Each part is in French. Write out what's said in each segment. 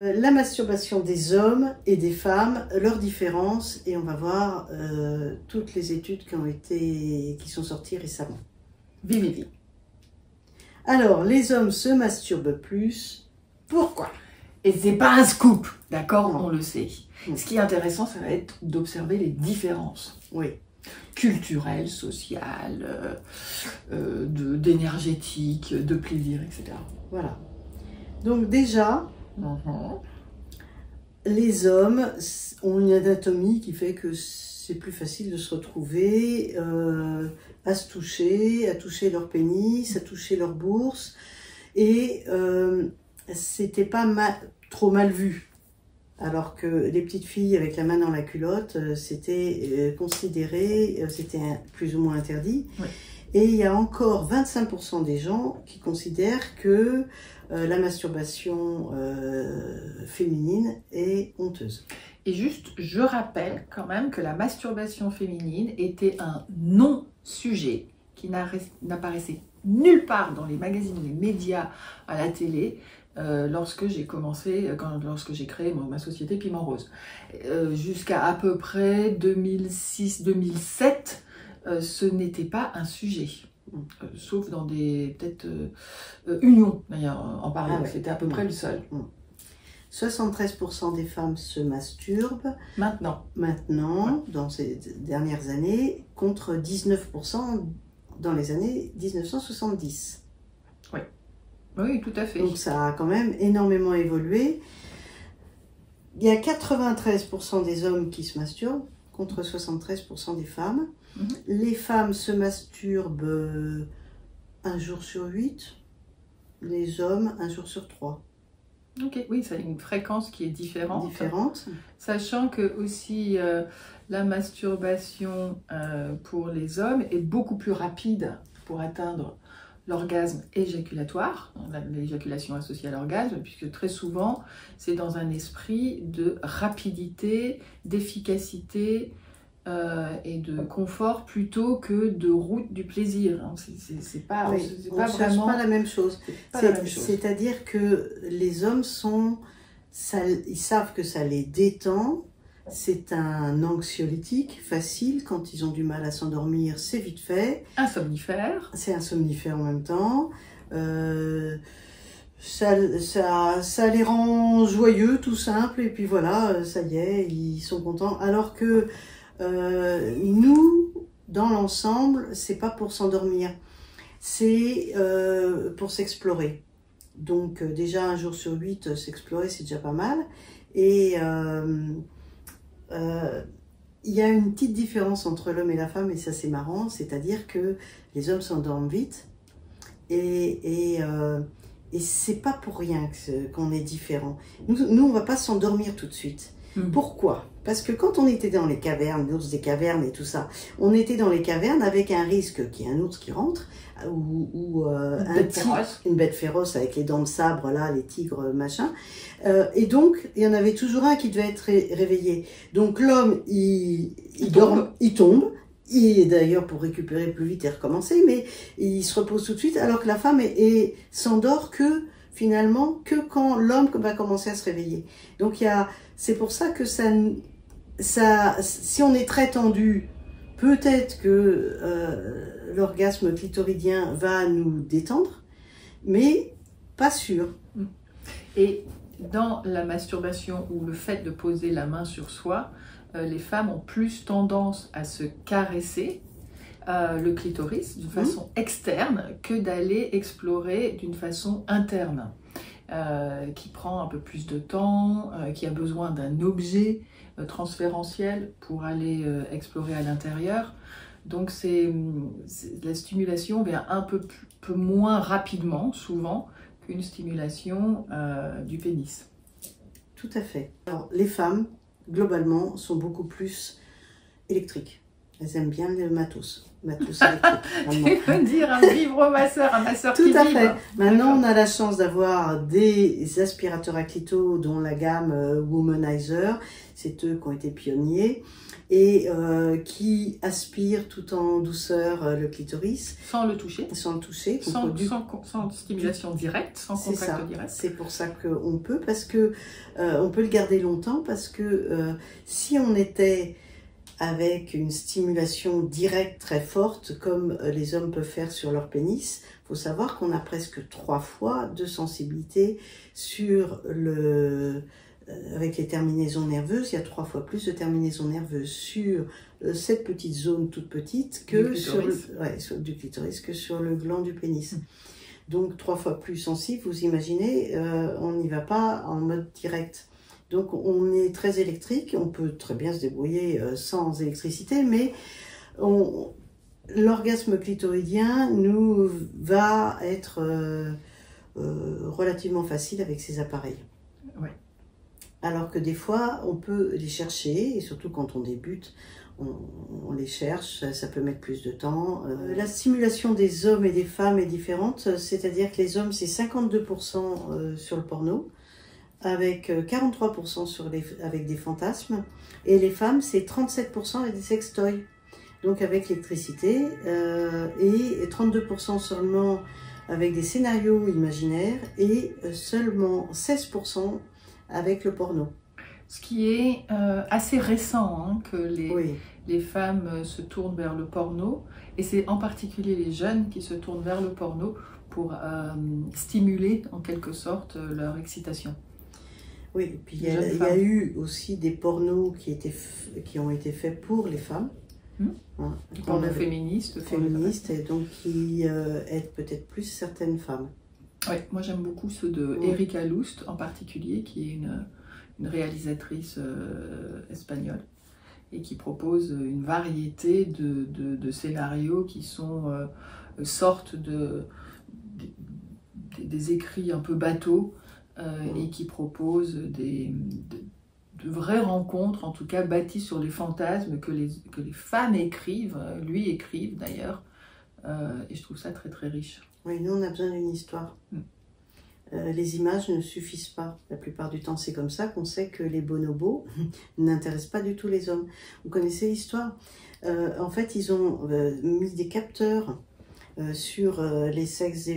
La masturbation des hommes et des femmes, leurs différences, et on va voir toutes les études qui sont sorties récemment. Vivi. Alors, les hommes se masturbent plus. Pourquoi? Et c'est pas un scoop, d'accord? Non. On le sait. Ce qui est intéressant, ça va être d'observer les différences. Oui. Culturelles, sociales, d'énergétique, de plaisir, etc. Voilà. Donc déjà, les hommes ont une anatomie qui fait que c'est plus facile de se retrouver à se toucher, à toucher leur pénis, à toucher leur bourse. Et c'était pas trop mal vu. Alors que les petites filles avec la main dans la culotte, c'était considéré, c'était plus ou moins interdit. Oui. Et il y a encore 25% des gens qui considèrent que la masturbation féminine est honteuse. Et juste, je rappelle quand même que la masturbation féminine était un non-sujet qui n'apparaissait nulle part dans les magazines, les médias, à la télé, lorsque j'ai commencé, lorsque j'ai créé ma société Piment Rose. Jusqu'à à peu près 2006-2007, ce n'était pas un sujet. Sauf dans des, peut-être, unions, d'ailleurs, en parler. Ah ouais. C'était à peu près le seul. 73% des femmes se masturbent. Maintenant, ouais. Dans ces dernières années, contre 19% dans les années 1970. Oui. Oui, tout à fait. Donc ça a quand même énormément évolué. Il y a 93% des hommes qui se masturbent, contre 73% des femmes. Les femmes se masturbent 1 jour sur 8, les hommes 1 jour sur 3. Ok, oui, ça a une fréquence qui est différente. Sachant que aussi la masturbation pour les hommes est beaucoup plus rapide pour atteindre l'orgasme éjaculatoire, l'éjaculation associée à l'orgasme, puisque très souvent, c'est dans un esprit de rapidité, d'efficacité et de confort plutôt que de route du plaisir. C'est pas, oui, pas vraiment pas la même chose. C'est-à-dire que les hommes ils savent que ça les détend. C'est un anxiolytique facile. Quand ils ont du mal à s'endormir, c'est vite fait. Un somnifère. C'est un somnifère en même temps. Ça les rend joyeux, tout simple. Et puis voilà, ça y est, ils sont contents. Alors que nous, dans l'ensemble, c'est pas pour s'endormir. C'est pour s'explorer. Donc déjà 1 jour sur 8, s'explorer, c'est déjà pas mal. Et il y a une petite différence entre l'homme et la femme, et ça c'est marrant, c'est-à-dire que les hommes s'endorment vite, et c'est pas pour rien qu'on est différent. Nous on va pas s'endormir tout de suite. Pourquoi? Parce que quand on était dans les cavernes, l'ours des cavernes et tout ça, on était dans les cavernes avec un risque qu'il y ait un ours qui rentre, ou une bête féroce avec les dents de sabre, là, les tigres, machin. Et donc, il y en avait toujours un qui devait être réveillé. Donc l'homme, il tombe. D'ailleurs, pour récupérer plus vite et recommencer, mais il se repose tout de suite, alors que la femme s'endort finalement que quand l'homme va commencer à se réveiller. Donc c'est pour ça que si on est très tendu, peut-être que l'orgasme clitoridien va nous détendre, mais pas sûr. Et dans la masturbation ou le fait de poser la main sur soi, les femmes ont plus tendance à se caresser le clitoris d'une façon externe que d'aller explorer d'une façon interne, qui prend un peu plus de temps, qui a besoin d'un objet transférentiel pour aller explorer à l'intérieur. Donc la stimulation vient un peu moins rapidement, souvent, qu'une stimulation du pénis. Tout à fait. Alors, les femmes, globalement, sont beaucoup plus électriques. Elles aiment bien le matos. Matos électrique. Tu veux dire un vibromasseur, un masseur qui Tout à vibre. fait. Maintenant, on a la chance d'avoir des aspirateurs à clito, dont la gamme Womanizer. C'est eux qui ont été pionniers et qui aspirent tout en douceur le clitoris. Sans le toucher. Sans le toucher. Sans stimulation directe, sans contact direct. C'est pour ça qu'on peut, parce que on peut le garder longtemps, parce que si on était avec une stimulation directe très forte, comme les hommes peuvent faire sur leur pénis, il faut savoir qu'on a presque 3 fois de sensibilité sur avec les terminaisons nerveuses. Il y a 3 fois plus de terminaisons nerveuses sur cette petite zone toute petite que sur du clitoris que sur le gland du pénis. Donc 3 fois plus sensible, vous imaginez, on n'y va pas en mode direct. Donc on est très électrique, on peut très bien se débrouiller sans électricité, mais l'orgasme clitoridien nous va être relativement facile avec ces appareils. Ouais. Alors que des fois, on peut les chercher, et surtout quand on débute, on les cherche, ça peut mettre plus de temps. La stimulation des hommes et des femmes est différente, c'est-à-dire que les hommes, c'est 52% sur le porno, avec 43% avec des fantasmes, et les femmes, c'est 37% avec des sextoys, donc avec l'électricité, et 32% seulement avec des scénarios imaginaires, et seulement 16% avec le porno. Ce qui est assez récent, hein, que les femmes se tournent vers le porno, et c'est en particulier les jeunes qui se tournent vers le porno pour stimuler en quelque sorte leur excitation. Oui, et puis il y a eu aussi des pornos qui ont été faits pour les femmes. Hein, des pornos féministes. Féministes, et donc qui aident peut-être plus certaines femmes. Oui, moi j'aime beaucoup ceux de Erika Lust en particulier, qui est une réalisatrice espagnole et qui propose une variété de scénarios qui sont sortent des écrits un peu bateaux et qui proposent de vraies rencontres, en tout cas bâties sur les fantasmes que les femmes écrivent, lui écrivent d'ailleurs, et je trouve ça très très riche. Oui, nous on a besoin d'une histoire. Les images ne suffisent pas. La plupart du temps, c'est comme ça qu'on sait que les bonobos n'intéressent pas du tout les hommes. Vous connaissez l'histoire? En fait, ils ont mis des capteurs sur les sexes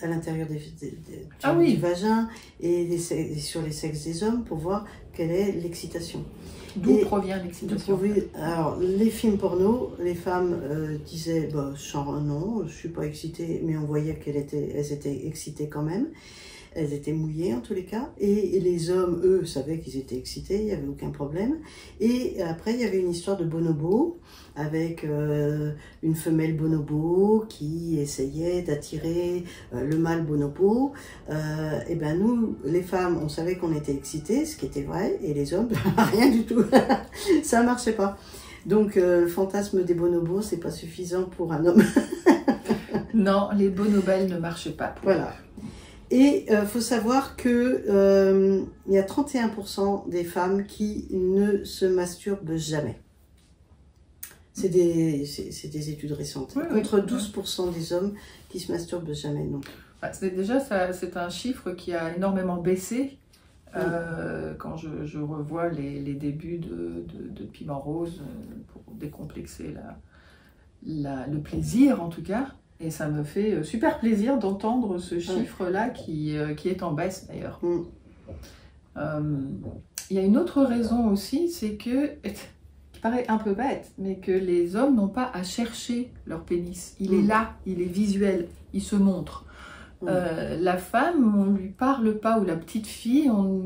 à l'intérieur du vagin et sur les sexes des hommes pour voir quelle est l'excitation. D'où provient l'excitation? Alors, les films porno, les femmes disaient non, je ne suis pas excitée, mais on voyait qu'elles étaient excitées quand même. Elles étaient mouillées en tous les cas. Et les hommes, eux, savaient qu'ils étaient excités, il n'y avait aucun problème. Et après, il y avait une histoire de bonobo avec une femelle bonobo qui essayait d'attirer le mâle bonobo. Et ben nous, les femmes, on savait qu'on était excités, ce qui était vrai, et les hommes, rien du tout. Ça ne marchait pas. Donc, le fantasme des bonobos, c'est pas suffisant pour un homme. Non, les bonobelles ne marchaient pas. Voilà. Et il faut savoir que y a 31% des femmes qui ne se masturbent jamais. C'est des études récentes. Contre 12% des hommes qui se masturbent jamais. Donc. Déjà, c'est un chiffre qui a énormément baissé quand je revois les débuts de Piment Rose pour décomplexer le plaisir en tout cas. Et ça me fait super plaisir d'entendre ce chiffre-là qui est en baisse d'ailleurs. Il y a une autre raison aussi, c'est que, qui paraît un peu bête, mais que les hommes n'ont pas à chercher leur pénis. Il est là, il est visuel, il se montre. La femme, on ne lui parle pas, ou la petite fille, on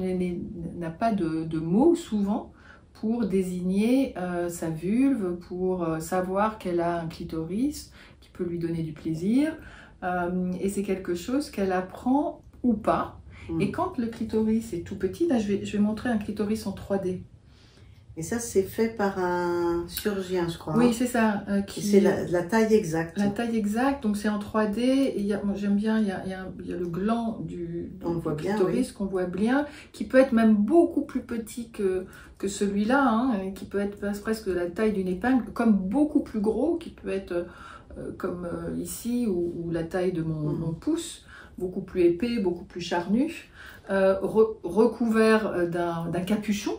n'a pas de mots souvent pour désigner sa vulve, pour savoir qu'elle a un clitoris, qui peut lui donner du plaisir. Et c'est quelque chose qu'elle apprend ou pas. Et quand le clitoris est tout petit, là je vais montrer un clitoris en 3D. Et ça, c'est fait par un chirurgien, je crois. Oui, c'est ça. C'est la taille exacte. La taille exacte, donc c'est en 3D. Et moi j'aime bien, il y a le gland du clitoris qu'on voit bien, qui peut être même beaucoup plus petit que celui-là, hein, qui peut être presque de la taille d'une épingle, comme beaucoup plus gros, qui peut être comme ici, ou la taille de mon pouce, beaucoup plus épais, beaucoup plus charnu, recouvert d'un capuchon.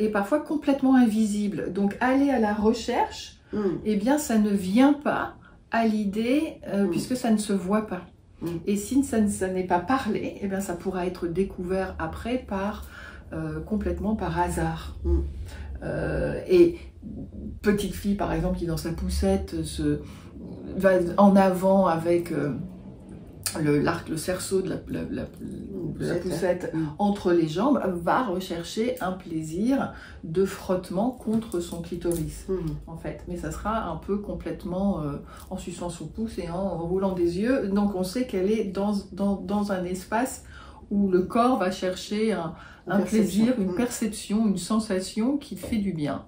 Et parfois complètement invisible. Donc aller à la recherche, eh bien ça ne vient pas à l'idée puisque ça ne se voit pas. Et si ça n'est pas parlé, eh bien ça pourra être découvert après complètement par hasard. Et petite fille par exemple qui dans sa poussette va en avant avec le cerceau de la poussette entre les jambes, va rechercher un plaisir de frottement contre son clitoris, en fait. Mais ça sera un peu complètement en suçant son pouce et en roulant des yeux. Donc on sait qu'elle est dans un espace où le corps va chercher un plaisir, une perception, une sensation qui fait du bien.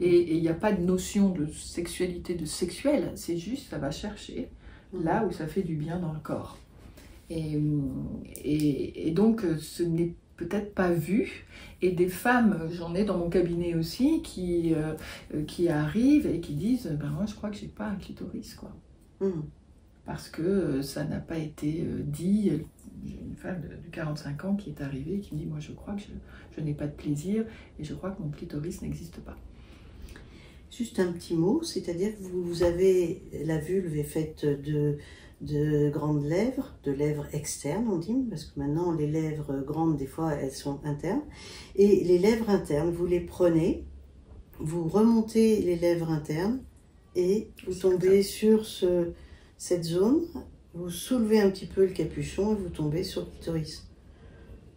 Et il n'y a pas de notion de sexualité, de sexuel, c'est juste ça va chercher là où ça fait du bien dans le corps. Et donc, ce n'est peut-être pas vu. Et des femmes, j'en ai dans mon cabinet aussi, qui arrivent et qui disent ben, « moi, je crois que j'ai pas un clitoris, quoi. Parce que ça n'a pas été dit. » J'ai une femme de 45 ans qui est arrivée et qui me dit « moi, je crois que je n'ai pas de plaisir et je crois que mon clitoris n'existe pas. » Juste un petit mot, c'est-à-dire que vous avez, la vulve est faite de grandes lèvres, de lèvres externes, on dit, parce que maintenant les lèvres grandes, des fois, elles sont internes. Et les lèvres internes, vous les prenez, vous remontez les lèvres internes et vous tombez sur cette zone, vous soulevez un petit peu le capuchon et vous tombez sur le clitoris.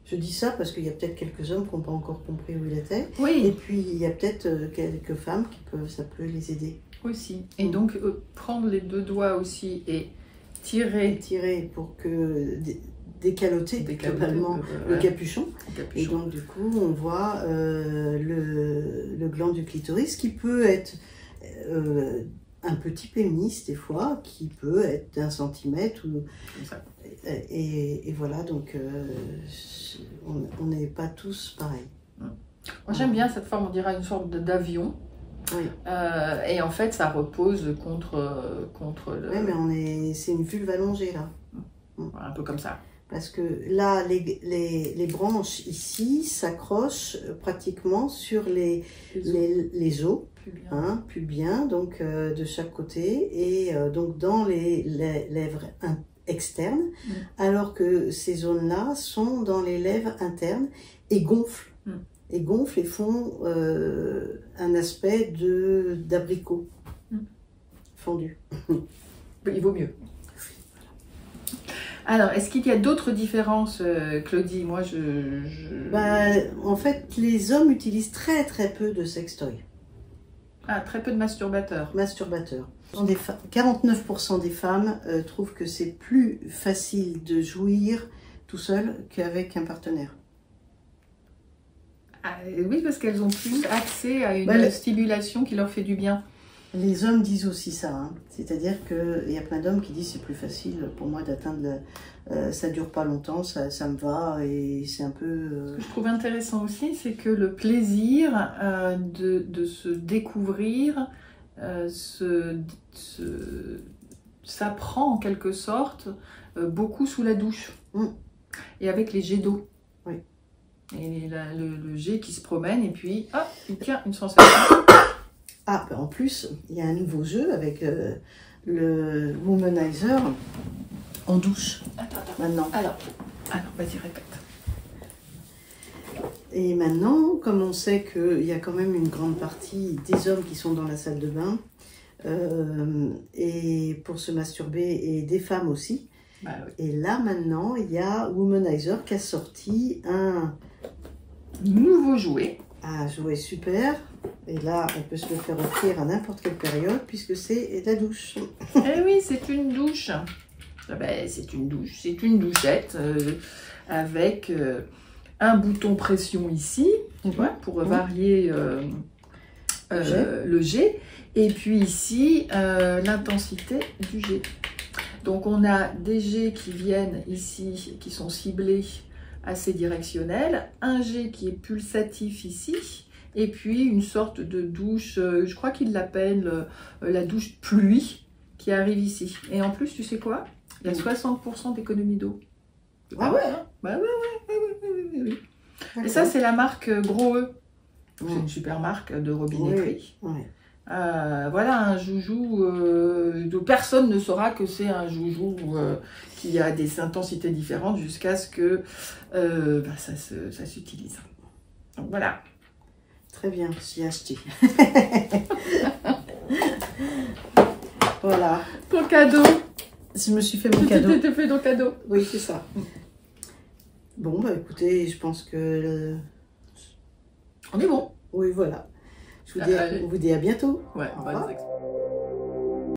Je dis ça parce qu'il y a peut-être quelques hommes qui n'ont pas encore compris où il était. Oui. Et puis il y a peut-être quelques femmes ça peut les aider. Aussi. Et donc prendre les deux doigts aussi et tirer pour que décaloter totalement le capuchon. Et donc du coup on voit le gland du clitoris qui peut être un petit pénis des fois, qui peut être d'1 centimètre et voilà, donc on n'est pas tous pareils. Moi j'aime bien cette forme, on dirait une sorte d'avion. Oui. Et en fait, ça repose contre le... Oui, mais c'est une vulve allongée, là. Un peu comme ça. Parce que là, les branches ici s'accrochent pratiquement sur les os pubiens, donc de chaque côté, et donc dans les lèvres externes, alors que ces zones-là sont dans les lèvres internes et gonflent. Et gonflent et font un aspect d'abricot fondu. Il vaut mieux. Alors, est-ce qu'il y a d'autres différences, Claudie? Moi, En fait, les hommes utilisent très très peu de sextoy. Ah, très peu de masturbateurs. 49% des femmes trouvent que c'est plus facile de jouir tout seul qu'avec un partenaire. Ah, oui, parce qu'elles ont plus accès à une stimulation qui leur fait du bien. Les hommes disent aussi ça, hein. C'est-à-dire qu'il y a plein d'hommes qui disent c'est plus facile pour moi d'atteindre, ça dure pas longtemps, ça me va et c'est un peu... Ce que je trouve intéressant aussi, c'est que le plaisir de se découvrir s'apprend en quelque sorte beaucoup sous la douche et avec les jets d'eau. Oui. Et le jet qui se promène et puis hop, il tient une sensation. Ah, en plus, il y a un nouveau jeu avec le Womanizer en douche. Attends. Maintenant. Alors, vas-y, répète. Et maintenant, comme on sait qu'il y a quand même une grande partie des hommes qui sont dans la salle de bain, et pour se masturber, et des femmes aussi. Bah, oui. Et là, maintenant, il y a Womanizer qui a sorti un nouveau jouet. Un jouet super. Et là, on peut se le faire offrir à n'importe quelle période puisque c'est la douche. Eh oui, c'est une douche. C'est une douche, c'est une douchette avec un bouton pression ici, tu vois, pour varier le jet. Et puis ici, l'intensité du jet. Donc on a des jets qui viennent ici, qui sont ciblés, assez directionnels. Un jet qui est pulsatif ici. Et puis une sorte de douche, je crois qu'ils l'appellent la douche pluie, qui arrive ici. Et en plus, tu sais quoi? Il y a 60% d'économie d'eau. Ah ouais? Bah oui. Et ça, c'est la marque Gros E. C'est une super marque de robinetterie. Voilà un joujou dont personne ne saura que c'est un joujou qui a des intensités différentes jusqu'à ce que ça s'utilise. Donc voilà. Très bien, j'y ai acheté. Voilà. Ton cadeau. Je me suis fait mon cadeau. Tu t'es fait ton cadeau. Oui, c'est ça. Bon, bah écoutez, je pense que... On est bon. Oui, voilà. Je vous dis à bientôt. Ouais, bonnes expériences.